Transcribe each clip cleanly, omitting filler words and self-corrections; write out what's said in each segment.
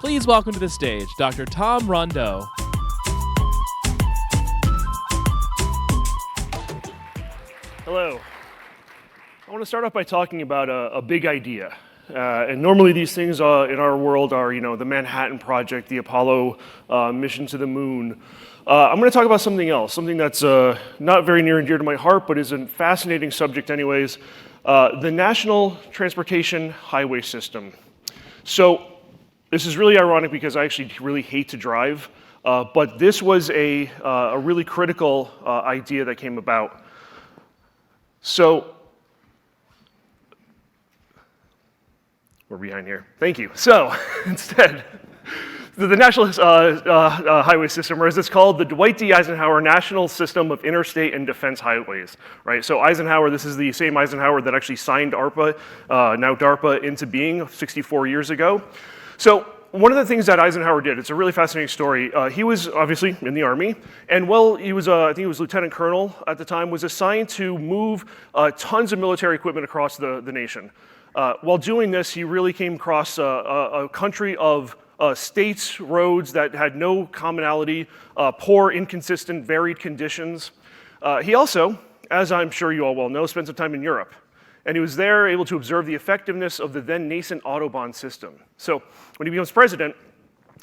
Please welcome to the stage Dr. Tom Rondeau. Hello. I want to start off by talking about a big idea. And normally these things in our world are, the Manhattan Project, the Apollo mission to the moon. I'm going to talk about something else, something that's not very near and dear to my heart, but is a fascinating subject anyways, the National Transportation Highway System. So this is really ironic because I actually really hate to drive, but this was a really critical idea that came about. So, we're behind here. Thank you. So, instead, the National Highway System, or as it's called, the Dwight D. Eisenhower National System of Interstate and Defense Highways, right? So Eisenhower, this is the same Eisenhower that actually signed ARPA, now DARPA, into being 64 years ago. So one of the things that Eisenhower did, it's a really fascinating story. He was obviously in the Army, and he was, I think he was Lieutenant Colonel at the time, was assigned to move tons of military equipment across the nation. While doing this, he really came across a country of states, roads that had no commonality, poor, inconsistent, varied conditions. He also, as I'm sure you all well know, spent some time in Europe. And he was there able to observe the effectiveness of the then nascent Autobahn system. So when he becomes president,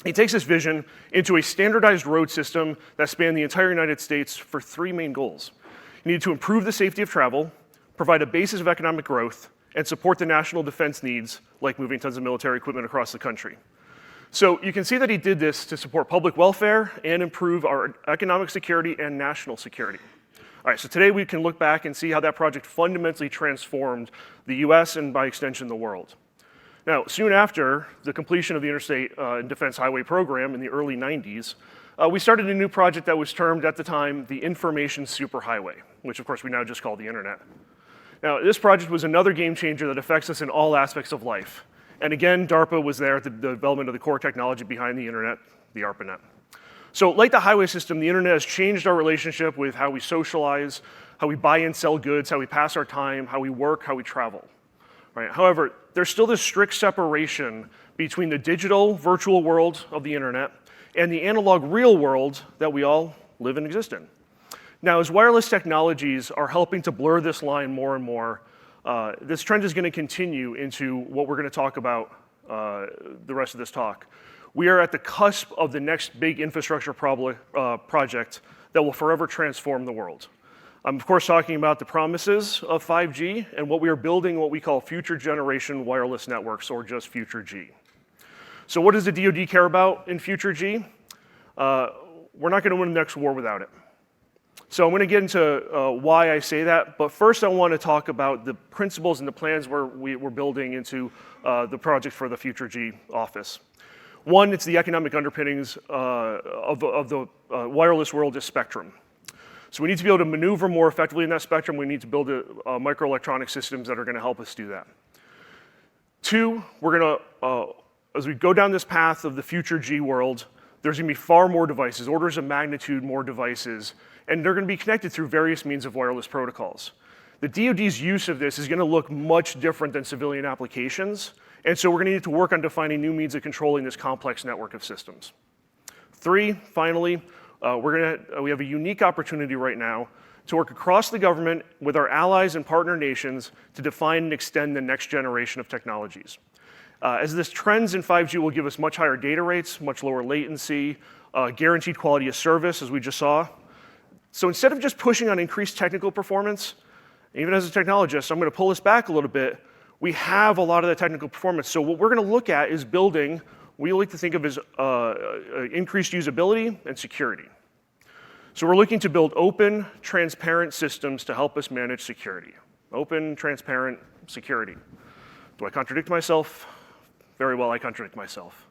he takes this vision into a standardized road system that spanned the entire United States for three main goals. He needed to improve the safety of travel, provide a basis of economic growth, and support the national defense needs, like moving tons of military equipment across the country. So you can see that he did this to support public welfare and improve our economic security and national security. All right, so today we can look back and see how that project fundamentally transformed the US and by extension the world. Now, soon after the completion of the Interstate and Defense Highway Program in the early 90s, we started a new project that was termed at the time the Information Superhighway, which of course we now just call the internet. Now, this project was another game changer that affects us in all aspects of life. And again, DARPA was there at the development of the core technology behind the internet, the ARPANET. So like the highway system, the internet has changed our relationship with how we socialize, how we buy and sell goods, how we pass our time, how we work, how we travel. Right? However, there's still this strict separation between the digital, virtual world of the internet and the analog real world that we all live and exist in. Now, as wireless technologies are helping to blur this line more and more, this trend is going to continue into what we're going to talk about the rest of this talk. We are at the cusp of the next big infrastructure project that will forever transform the world. I'm, of course, talking about the promises of 5G and what we are building, what we call future generation wireless networks, or just future G. So what does the DoD care about in future G? We're not going to win the next war without it. So I'm going to get into why I say that, but first I want to talk about the principles and the plans we're building into the project for the Future G office. One, it's the economic underpinnings of the wireless world is spectrum. So we need to be able to maneuver more effectively in that spectrum. We need to build microelectronic systems that are going to help us do that. Two, we're going to, as we go down this path of the Future G world, there's going to be far more devices, orders of magnitude more devices, and they're going to be connected through various means of wireless protocols. The DoD's use of this is going to look much different than civilian applications, and so we're going to need to work on defining new means of controlling this complex network of systems. Three, finally, we have a unique opportunity right now to work across the government with our allies and partner nations to define and extend the next generation of technologies. As this trends in 5G will give us much higher data rates, much lower latency, guaranteed quality of service, as we just saw. So instead of just pushing on increased technical performance, even as a technologist, I'm going to pull this back a little bit. We have a lot of the technical performance. So what we're going to look at is building, we like to think of as increased usability and security. So we're looking to build open, transparent systems to help us manage security. Open, transparent security. Do I contradict myself? Very well, I contradict myself.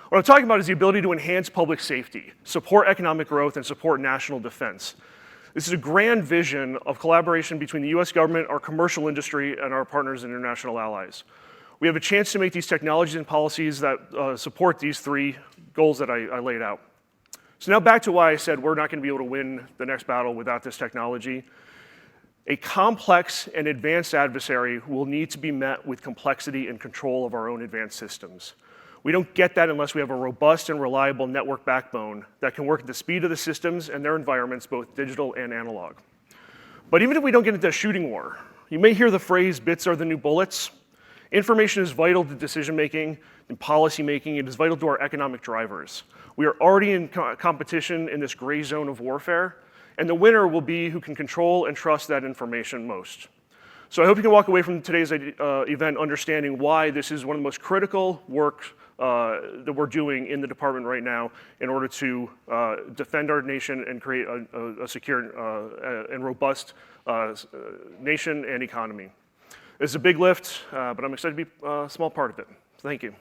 What I'm talking about is the ability to enhance public safety, support economic growth, and support national defense. This is a grand vision of collaboration between the US government, our commercial industry, and our partners and international allies. We have a chance to make these technologies and policies that support these three goals that I laid out. So now back to why I said we're not going to be able to win the next battle without this technology. A complex and advanced adversary will need to be met with complexity and control of our own advanced systems. We don't get that unless we have a robust and reliable network backbone that can work at the speed of the systems and their environments, both digital and analog. But even if we don't get into a shooting war, you may hear the phrase, bits are the new bullets. Information is vital to decision-making and policy-making. It is vital to our economic drivers. We are already in competition in this gray zone of warfare, and the winner will be who can control and trust that information most. So I hope you can walk away from today's event understanding why this is one of the most critical work that we're doing in the department right now in order to defend our nation and create a secure and robust nation and economy. It's a big lift, but I'm excited to be a small part of it. Thank you.